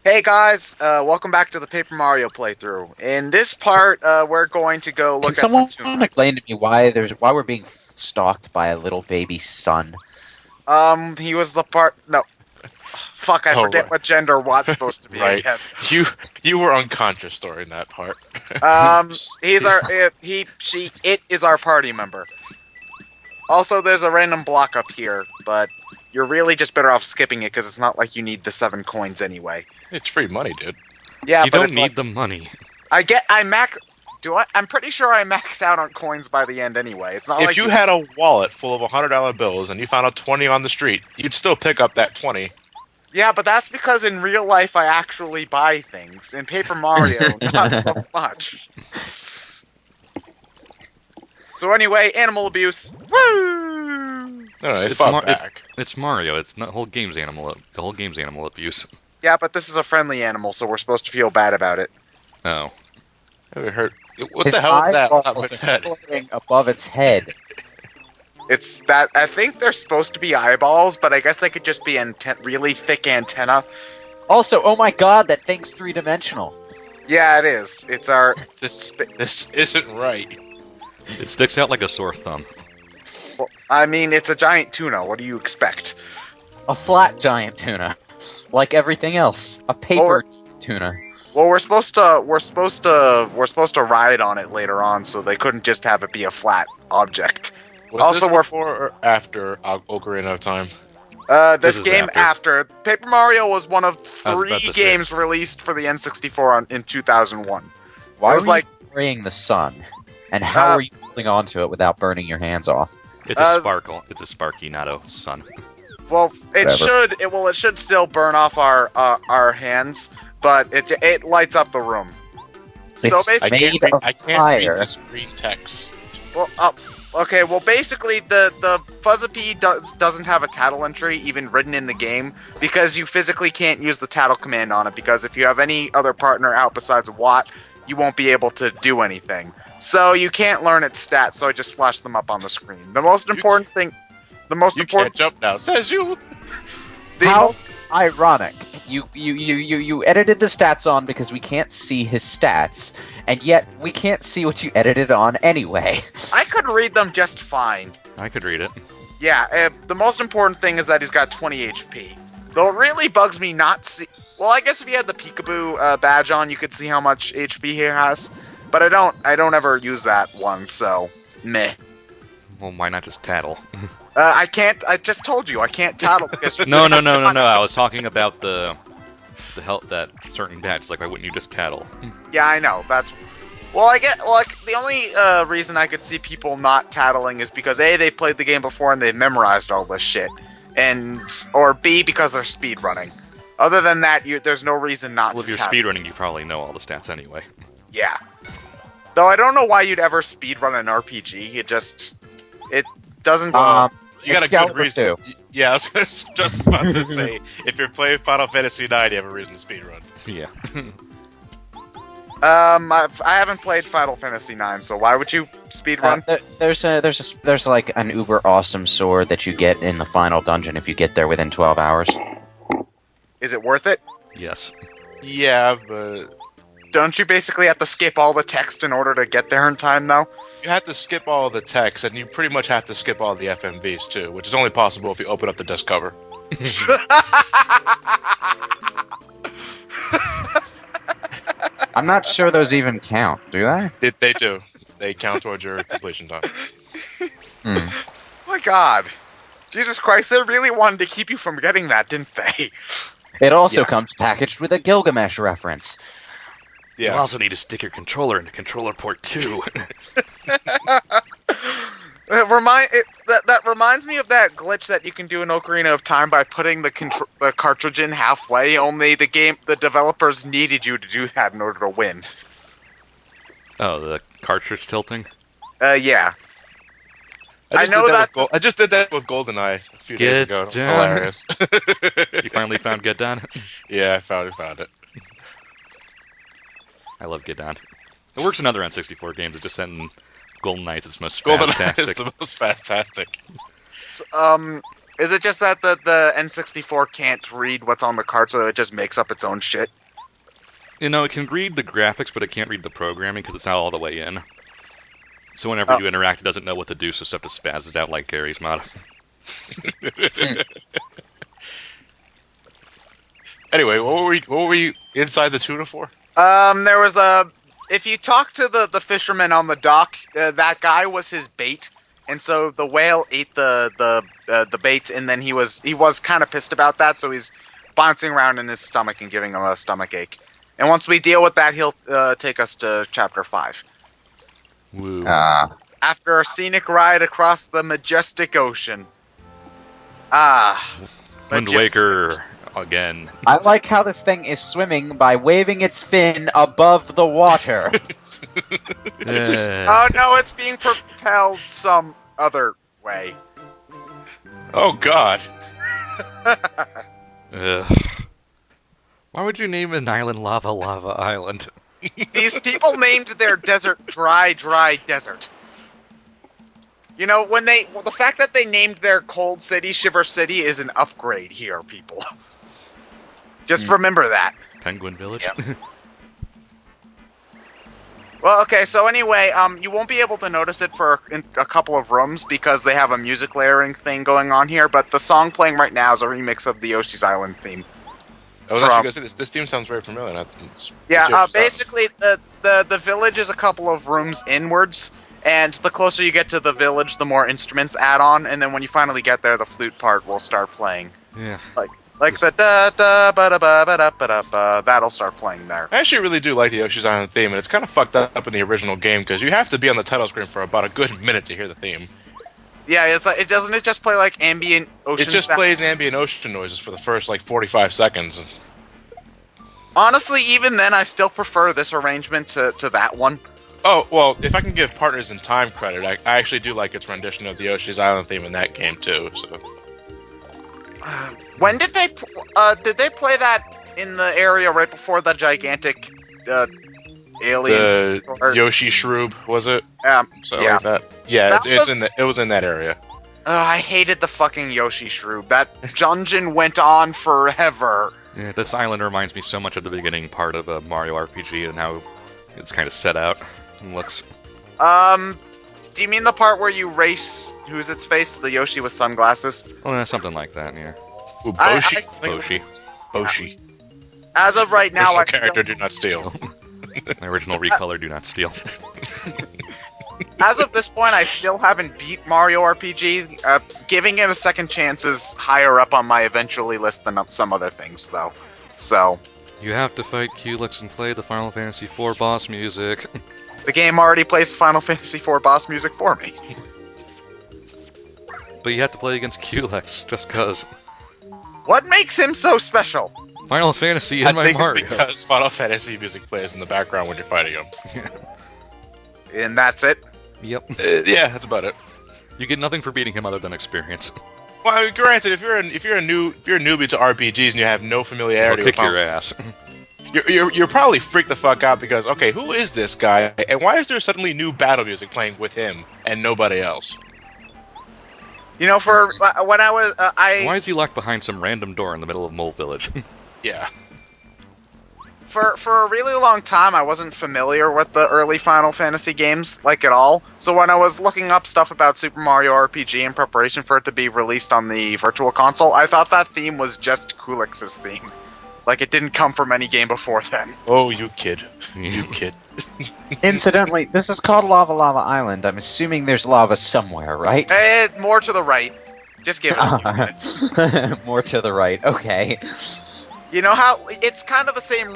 Hey guys, welcome back to the Paper Mario playthrough. In this part, we're going to go Can look at some someone tuna. explain to me why we're being stalked by a little baby son? He was the part. No, fuck, I Oh, forget right. what gender Watt's supposed to be Right. again. You were unconscious during that part. He's our it is our party member. Also, there's a random block up here, but you're really just better off skipping it because it's not like you need the 7 coins anyway. It's free money, dude. Yeah, You but don't it's need like, the money. I max. Do I? I'm pretty sure I max out on coins by the end anyway. It's not If like you had a wallet full of $100 bills and you found a 20 on the street, you'd still pick up that 20. Yeah, but that's because in real life I actually buy things. In Paper Mario, not so much. So anyway, animal abuse. Woo! No, it It's fought back. It's Mario. It's not the whole game's animal abuse. Yeah, but this is a friendly animal, so we're supposed to feel bad about it. Oh. It hurt. What His the hell is that on eyeballs top of its head? are floating above its head. It's that I think they're supposed to be eyeballs, but I guess they could just be really thick antenna. Also, oh my god, that thing's three-dimensional. Yeah, it is. It's our. This isn't right. It sticks out like a sore thumb. Well, I mean, it's a giant tuna. What do you expect? A flat giant tuna. Like everything else. A paper tuna. Well, we're supposed to ride on it later on, so they couldn't just have it be a flat object. Was Also, this we're before or after Ocarina of Time? This This is game after. Paper Mario was one of I was 3 about to say. games released for the N64 in 2001. Why It was were like, you carrying the sun? And how Uh, are you holding onto it without burning your hands off? It's a sparkle. It's a sparky, not a sun. well, it Whatever. should still burn off our hands, but it lights up the room. So It's basically, made of I can't fire. read this green text. well, okay. Well, basically, the Fuzzapee doesn't have a tattle entry even written in the game because you physically can't use the tattle command on it because if you have any other partner out besides Watt, you won't be able to do anything. So you can't learn its stats. So I just flash them up on the screen. The most important thing. The most You important. can't jump now, says you. The How most, ironic. You edited the stats on because we can't see his stats, and yet we can't see what you edited on anyway. I could read them just fine. I could read it. Yeah, the most important thing is that he's got 20 HP. Though it really bugs me not see. Well, I guess if you had the Peekaboo badge on, you could see how much HP he has. But I don't ever use that one, so meh. Well, why not just tattle? I can't. I just told you I can't tattle because you No. I was talking about the help that certain badge. Like, why wouldn't you just tattle? Yeah, I know. That's. Well, I get like the only reason I could see people not tattling is because A, they played the game before and they memorized all this shit, and or B, because they're speedrunning. Other than that, there's no reason not Well, if to you're tattle. speedrunning, you probably know all the stats anyway. Yeah. Though I don't know why you'd ever speedrun an RPG. It doesn't. You got a good Excalibur reason. too. Yeah, I was just about to say, if you're playing Final Fantasy IX, you have a reason to speedrun. Yeah. I haven't played Final Fantasy IX, so why would you speedrun? There's like an uber awesome sword that you get in the final dungeon if you get there within 12 hours. Is it worth it? Yes. Yeah, but Don't you basically have to skip all the text in order to get there in time, though? you have to skip all of the text, and you pretty much have to skip all the FMVs too, which is only possible if you open up the disc cover. I'm not sure those even count, do they? They do. They count towards your completion time. Hmm. My God. Jesus Christ, they really wanted to keep you from getting that, didn't they? It also Yeah. comes packaged with a Gilgamesh reference. You Yeah. also need to stick your controller into controller port 2. That reminds me of that glitch that you can do in Ocarina of Time by putting the cartridge in halfway. Only the developers needed you to do that in order to win. Oh, the cartridge tilting? Yeah. I just know did that that's- with I just did that with GoldenEye a few days Get ago. It was down. hilarious. You finally found Get Down? Yeah, I found it. I love Get Down. It works in other N64 games. It just set in Golden Knights. It's most GoldenEye fantastic. is the most fantastic. So, Is it just that the N64 can't read what's on the card, so it just makes up its own shit? You know, it can read the graphics, but it can't read the programming because it's not all the way in. So whenever you interact, it doesn't know what to do, so stuff just spazzes out like Gary's mod. Anyway, what were we inside the tuna for? There was if you talk to the fisherman on the dock, that guy was his bait, and so the whale ate the bait, and then he was kind of pissed about that, so he's bouncing around in his stomach and giving him a stomach ache. And once we deal with that, he'll take us to Chapter 5. Woo. After a scenic ride across the majestic ocean. Wind Waker again. I like how this thing is swimming by waving its fin above the water. Oh no, it's being propelled some other way. Oh God! Why would you name an island Lava Island? These people named their desert Dry Desert. You know, the fact that they named their cold city Shiver City is an upgrade here, people. Just remember that. Penguin Village? Yep. Well, okay, so anyway, you won't be able to notice it for a couple of rooms because they have a music layering thing going on here, but the song playing right now is a remix of the Yoshi's Island theme. I was actually going to say, this theme sounds very familiar. Basically, the village is a couple of rooms inwards, and the closer you get to the village, the more instruments add on, and then when you finally get there, the flute part will start playing. Yeah. Like the da-da-ba-da-ba-da-ba-da-ba, that'll start playing there. I actually really do like the Yoshi's Island theme, and it's kind of fucked up in the original game, because you have to be on the title screen for about a good minute to hear the theme. Yeah, it's like, it just play like ambient ocean It just sounds? plays ambient ocean noises for the first, 45 seconds. Honestly, even then, I still prefer this arrangement to that one. Oh, well, if I can give Partners in Time credit, I actually do like its rendition of the Yoshi's Island theme in that game, too, so... When did they play that in the area right before the gigantic alien? The Yoshi Shroob, was it? Something yeah. like that. Yeah, That it was in that area. I hated the fucking Yoshi Shroob. That dungeon went on forever. Yeah, this island reminds me so much of the beginning part of a Mario RPG and how it's kind of set out and looks. Do you mean the part where you race who's its face? The Yoshi with sunglasses? Oh, yeah, something like that, yeah. Ooh, Boshi? Boshi. Boshi. As of right now, Original character, do not steal. The original recolor, do not steal. As of this point, I still haven't beat Mario RPG. Giving it a second chance is higher up on my eventually list than some other things, though. So... You have to fight Culex and play the Final Fantasy IV boss music. The game already plays Final Fantasy IV boss music for me. But you have to play against Culex, just cause. What makes him so special? Final Fantasy in my Mario. It's because Final Fantasy music plays in the background when you're fighting him. And that's it? Yep. Yeah, that's about it. You get nothing for beating him other than experience. Well, I mean, granted, if you're a newbie to RPGs and you have no familiarity I'll kick with your ass. You're probably freaked the fuck out because, okay, who is this guy, and why is there suddenly new battle music playing with him and nobody else? You know, for when I was, Why is he locked behind some random door in the middle of Mole Village? Yeah. For a really long time, I wasn't familiar with the early Final Fantasy games, like, at all. So when I was looking up stuff about Super Mario RPG in preparation for it to be released on the Virtual Console, I thought that theme was just Kulix's theme. Like, it didn't come from any game before then. Oh, you kid. You kid. Incidentally, this is called Lava Island. I'm assuming there's lava somewhere, right? More to the right. Just give it a few minutes. More to the right, okay. You know how it's kind of the same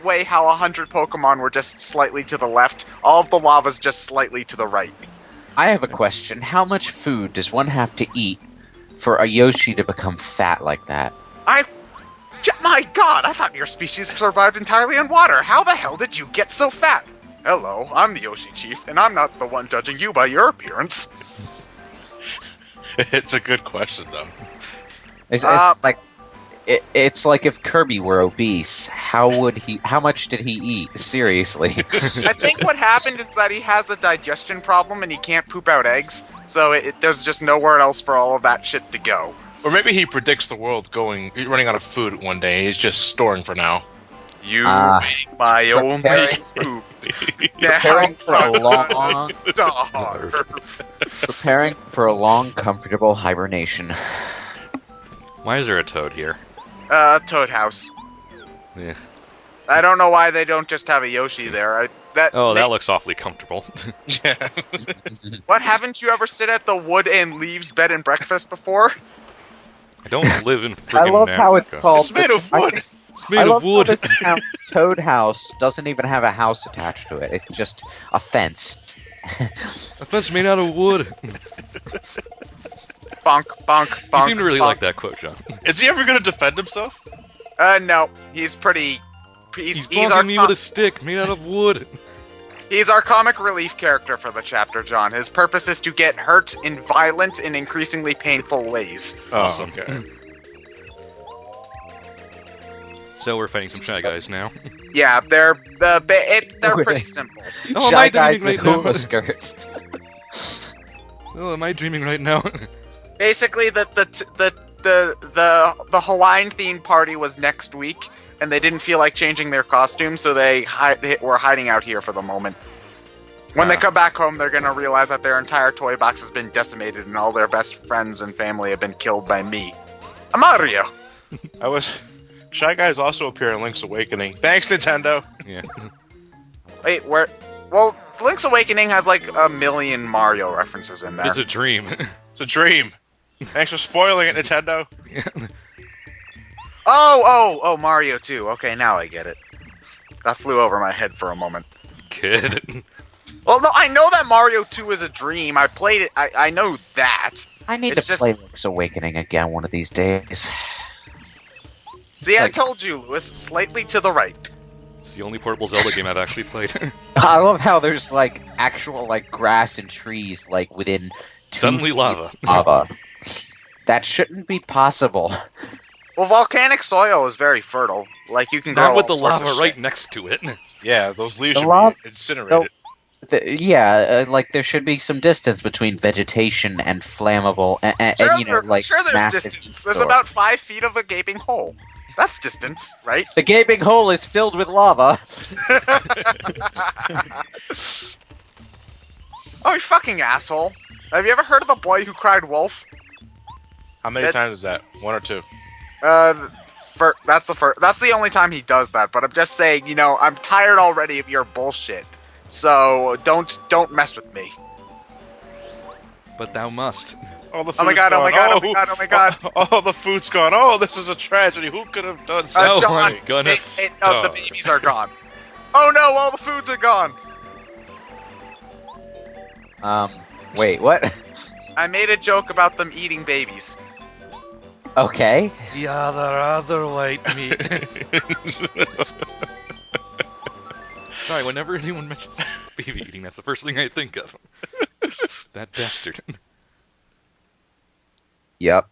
way how 100 Pokemon were just slightly to the left. All of the lava's just slightly to the right. I have a question. How much food does one have to eat for a Yoshi to become fat like that? My god, I thought your species survived entirely on water. How the hell did you get so fat? Hello, I'm the Yoshi Chief, and I'm not the one judging you by your appearance. It's a good question, though. It's like if Kirby were obese, how much did he eat? Seriously. I think what happened is that he has a digestion problem and he can't poop out eggs, so there's just nowhere else for all of that shit to go. Or maybe he predicts the world running out of food one day. He's just storing for now. You make my only food. Preparing for a long, Starve. comfortable hibernation. Why is there a toad here? Toad House. Yeah. I don't know why they don't just have a Yoshi there. That looks awfully comfortable. Yeah. What, haven't you ever stood at the wood and leaves bed and breakfast before? I don't live in freaking I love how it's Africa. called. It's made of wood. It's made of wood. This Toad House doesn't even have a house attached to it. It's just a fence. A fence made out of wood. Bonk, bonk, bonk. You seem to really bonk. like that quote, John. Is he ever going to defend himself? No. He's pretty... He's our bonking me with a stick made out of wood. He's our comic relief character for the chapter, John. His purpose is to get hurt in violent and increasingly painful ways. Awesome. Oh, okay. So we're fighting some Shy Guys now. Yeah, they're pretty simple. Oh, am I dreaming right now? Skirt. Oh, am I dreaming right now? Basically, the Hawaiian themed party was next week, and they didn't feel like changing their costumes, so they were hiding out here for the moment. When they come back home, they're gonna realize that their entire toy box has been decimated, and all their best friends and family have been killed by me. Mario. Shy Guys also appear in Link's Awakening. Thanks, Nintendo. Yeah. Wait, where? Well, Link's Awakening has like a million Mario references in there. It's a dream. It's a dream. Thanks for spoiling it, Nintendo. Oh, Mario 2. Okay, now I get it. That flew over my head for a moment. Kid. Well, no, I know that Mario 2 is a dream. I played it. I know that. I need It's to play Link's Awakening again one of these days. See, I told you, Lewis. Slightly to the right. It's the only portable Zelda game I've actually played. I love how there's like actual like grass and trees like within 2 Suddenly feet lava. of lava. That shouldn't be possible. Well, volcanic soil is very fertile. Like, you can grow Not with the all sorts of lava right shit. next to it. Yeah, those leaves The should lava- be incinerated. Like there should be some distance between vegetation and flammable, and Sure, you know, like sure there's massive distance. There's soil. about 5 feet of a gaping hole. That's distance, right? The gaping hole is filled with lava. Oh, you fucking asshole. Have you ever heard of the boy who cried wolf? How many times is that? 1 or 2? That's the only time he does that, but I'm just saying, you know, I'm tired already of your bullshit. So, don't mess with me. But thou must. Oh, the food's Oh my god, gone. oh my god, oh my god, oh my god. Oh, the food's gone. Oh, this is a tragedy. Who could have done so? Oh John, my goodness. the Oh. babies are gone. Oh no, all the foods are gone. Wait, what? I made a joke about them eating babies. Okay. The other white meat. Sorry, whenever anyone mentions baby eating, that's the first thing I think of. That bastard. Yep.